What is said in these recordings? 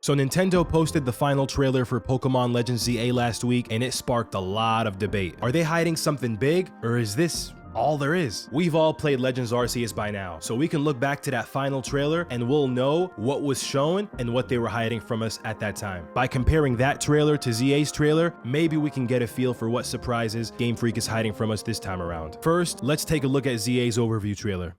So Nintendo posted the final trailer for Pokémon Legends ZA last week, and it sparked a lot of debate. Are they hiding something big, or is this all there is? We've all played Legends Arceus by now, so we can look back to that final trailer and we'll know what was shown and what they were hiding from us at that time. By comparing that trailer to ZA's trailer, maybe we can get a feel for what surprises Gamefreak is hiding from us this time around. First, let's take a look at ZA's overview trailer.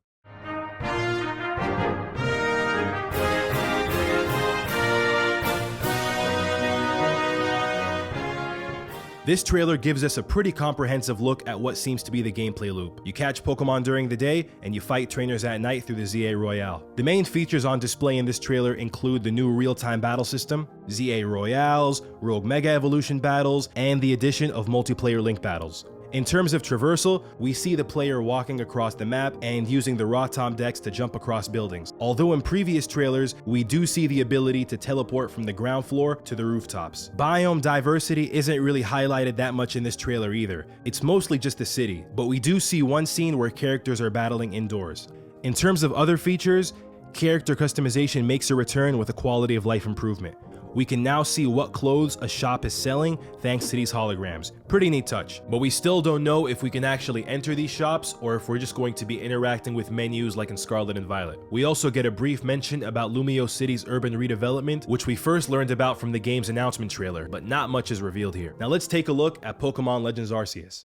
This trailer gives us a pretty comprehensive look at what seems to be the gameplay loop. You catch Pokemon during the day, and you fight trainers at night through the ZA Royale. The main features on display in this trailer include the new real-time battle system, ZA Royales, Rogue Mega Evolution battles, and the addition of multiplayer link battles. In terms of traversal, we see the player walking across the map and using the Rotom Dex to jump across buildings. Although in previous trailers, we do see the ability to teleport from the ground floor to the rooftops. Biome diversity isn't really highlighted that much in this trailer either. It's mostly just the city, but we do see one scene where characters are battling indoors. In terms of other features, character customization makes a return with a quality of life improvement. We can now see what clothes a shop is selling thanks to these holograms. Pretty neat touch. But we still don't know if we can actually enter these shops or if we're just going to be interacting with menus like in Scarlet and Violet. We also get a brief mention about Lumio City's urban redevelopment, which we first learned about from the game's announcement trailer, but not much is revealed here. Now let's take a look at Pokemon Legends Arceus.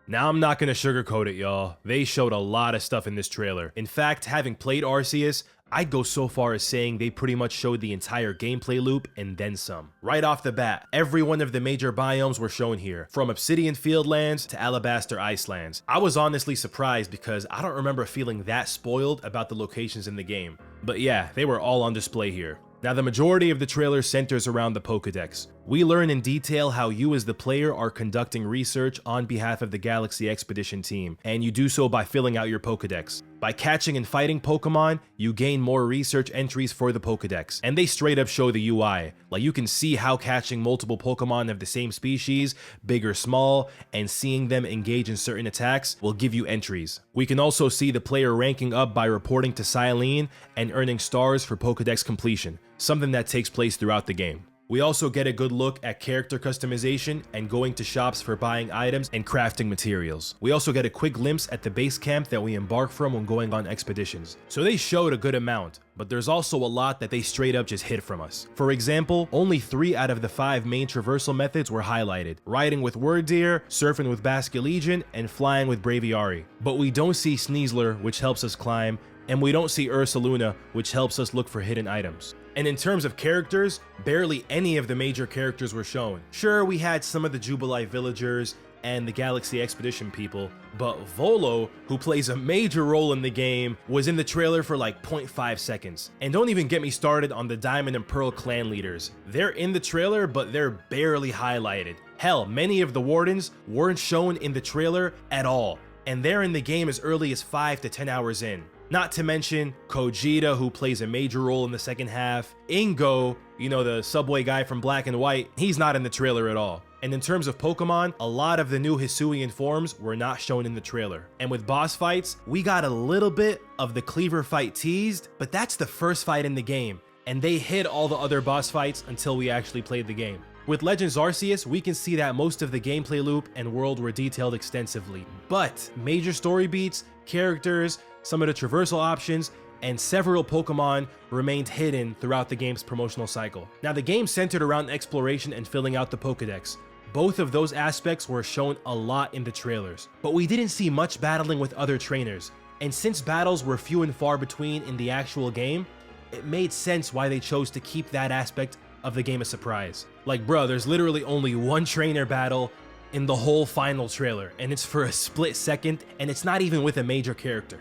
Now I'm not gonna sugarcoat it, y'all. They showed a lot of stuff in this trailer. In fact, having played Arceus, I'd go so far as saying they pretty much showed the entire gameplay loop and then some. Right off the bat, every one of the major biomes were shown here, from Obsidian Fieldlands to Alabaster Icelands. I was honestly surprised because I don't remember feeling that spoiled about the locations in the game. But yeah, they were all on display here. Now the majority of the trailer centers around the Pokédex. We learn in detail how you as the player are conducting research on behalf of the Galaxy Expedition team, and you do so by filling out your Pokédex. By catching and fighting Pokemon, you gain more research entries for the Pokédex, and they straight up show the UI. Like you can see how catching multiple Pokemon of the same species, big or small, and seeing them engage in certain attacks will give you entries. We can also see the player ranking up by reporting to Silene and earning stars for Pokédex completion, something that takes place throughout the game. We also get a good look at character customization and going to shops for buying items and crafting materials. We also get a quick glimpse at the base camp that we embark from when going on expeditions. So they showed a good amount, but there's also a lot that they straight up just hid from us. For example, only 3 out of the 5 main traversal methods were highlighted: riding with Word Deer, surfing with Basculegion, and flying with Braviary. But we don't see Sneasler, which helps us climb, and we don't see Ursaluna, which helps us look for hidden items. And in terms of characters, barely any of the major characters were shown. Sure, we had some of the Jubilite villagers and the Galaxy Expedition people, but Volo, who plays a major role in the game, was in the trailer for like 0.5 seconds. And don't even get me started on the Diamond and Pearl clan leaders. They're in the trailer, but they're barely highlighted. Hell, many of the Wardens weren't shown in the trailer at all, and they're in the game as early as 5 to 10 hours in. Not to mention Kojita, who plays a major role in the second half. Ingo, you know, the subway guy from Black and White, he's not in the trailer at all. And in terms of Pokemon, a lot of the new Hisuian forms were not shown in the trailer. And with boss fights, we got a little bit of the Cleaver fight teased, but that's the first fight in the game, and they hid all the other boss fights until we actually played the game. With Legends Arceus, we can see that most of the gameplay loop and world were detailed extensively, but major story beats, characters, some of the traversal options, and several Pokemon remained hidden throughout the game's promotional cycle. Now, the game centered around exploration and filling out the Pokédex. Both of those aspects were shown a lot in the trailers, but we didn't see much battling with other trainers. And since battles were few and far between in the actual game, it made sense why they chose to keep that aspect of the game a surprise. Like, bruh, there's literally only one trainer battle in the whole final trailer, and it's for a split second, and it's not even with a major character.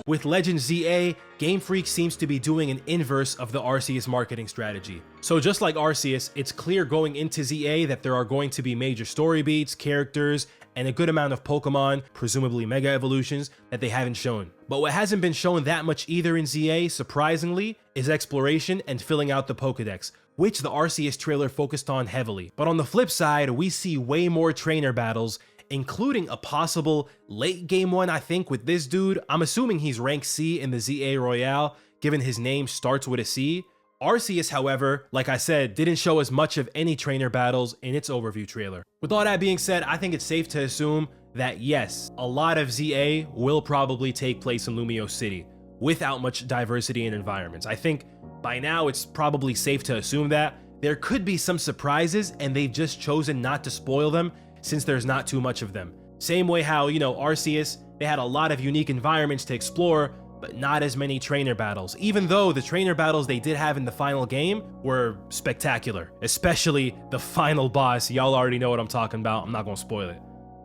With Legend ZA, Gamefreak seems to be doing an inverse of the Arceus marketing strategy. So just like Arceus, it's clear going into ZA that there are going to be major story beats, characters, and a good amount of Pokemon, presumably Mega Evolutions, that they haven't shown. But what hasn't been shown that much either in ZA, surprisingly, is exploration and filling out the Pokedex, which the Arceus trailer focused on heavily. But on the flip side, we see way more trainer battles, including a possible late game one, I think, with this dude. I'm assuming he's rank C in the ZA Royale, given his name starts with a C. Arceus, however, like I said, didn't show as much of any trainer battles in its overview trailer. With all that being said, I think it's safe to assume that yes, a lot of ZA will probably take place in Lumio City, without much diversity in environments. I think by now it's probably safe to assume that. There could be some surprises and they've just chosen not to spoil them since there's not too much of them. Same way how, you know, Arceus, they had a lot of unique environments to explore, but not as many trainer battles, even though the trainer battles they did have in the final game were spectacular, especially the final boss. Y'all already know what I'm talking about, I'm not gonna spoil it.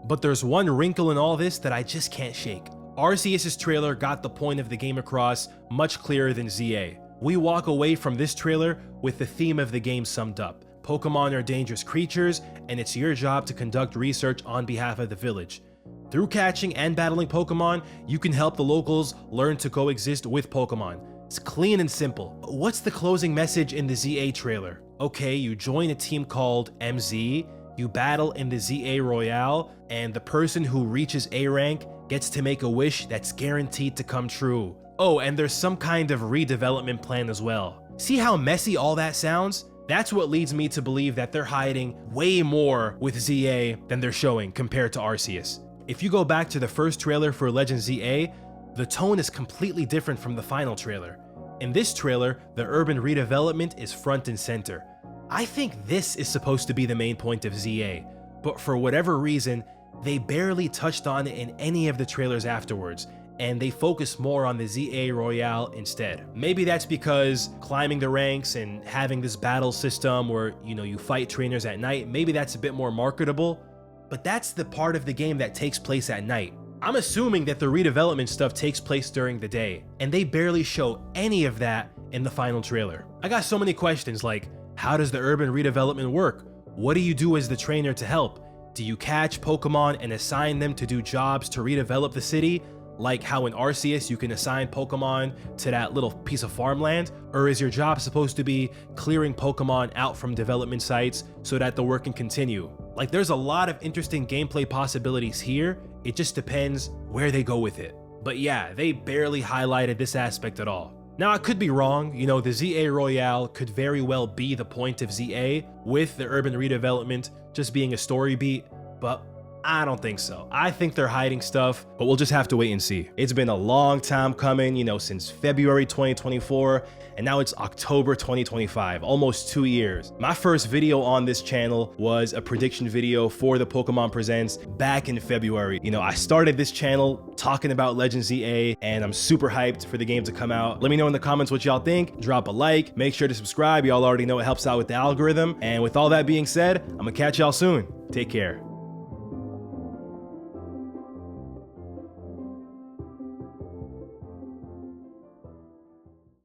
But there's one wrinkle in all this that I just can't shake. Arceus' trailer got the point of the game across much clearer than ZA. We walk away from this trailer with the theme of the game summed up. Pokemon are dangerous creatures, and it's your job to conduct research on behalf of the village. Through catching and battling Pokemon, you can help the locals learn to coexist with Pokemon. It's clean and simple. What's the closing message in the ZA trailer? Okay, you join a team called MZ, you battle in the ZA Royale, and the person who reaches A rank gets to make a wish that's guaranteed to come true. Oh, and there's some kind of redevelopment plan as well. See how messy all that sounds? That's what leads me to believe that they're hiding way more with ZA than they're showing compared to Arceus. If you go back to the first trailer for Legend ZA, the tone is completely different from the final trailer. In this trailer, the urban redevelopment is front and center. I think this is supposed to be the main point of ZA, but for whatever reason, they barely touched on it in any of the trailers afterwards, and they focus more on the ZA Royale instead. Maybe that's because climbing the ranks and having this battle system where, you know, you fight trainers at night, maybe that's a bit more marketable, but that's the part of the game that takes place at night. I'm assuming that the redevelopment stuff takes place during the day, and they barely show any of that in the final trailer. I got so many questions like, how does the urban redevelopment work? What do you do as the trainer to help? Do you catch Pokemon and assign them to do jobs to redevelop the city? Like how in Arceus you can assign Pokemon to that little piece of farmland? Or is your job supposed to be clearing Pokemon out from development sites so that the work can continue? Like, there's a lot of interesting gameplay possibilities here, it just depends where they go with it. But yeah, they barely highlighted this aspect at all. Now I could be wrong, you know, the ZA Royale could very well be the point of ZA, with the urban redevelopment just being a story beat, but I don't think so. I think they're hiding stuff, but we'll just have to wait and see. It's been a long time coming, you know, since February 2024, and now it's October 2025, almost 2 years. My first video on this channel was a prediction video for the Pokemon Presents back in February. You know, I started this channel talking about Legend ZA, and I'm super hyped for the game to come out. Let me know in the comments what y'all think. Drop a like, make sure to subscribe. Y'all already know it helps out with the algorithm. And with all that being said, I'm gonna catch y'all soon. Take care.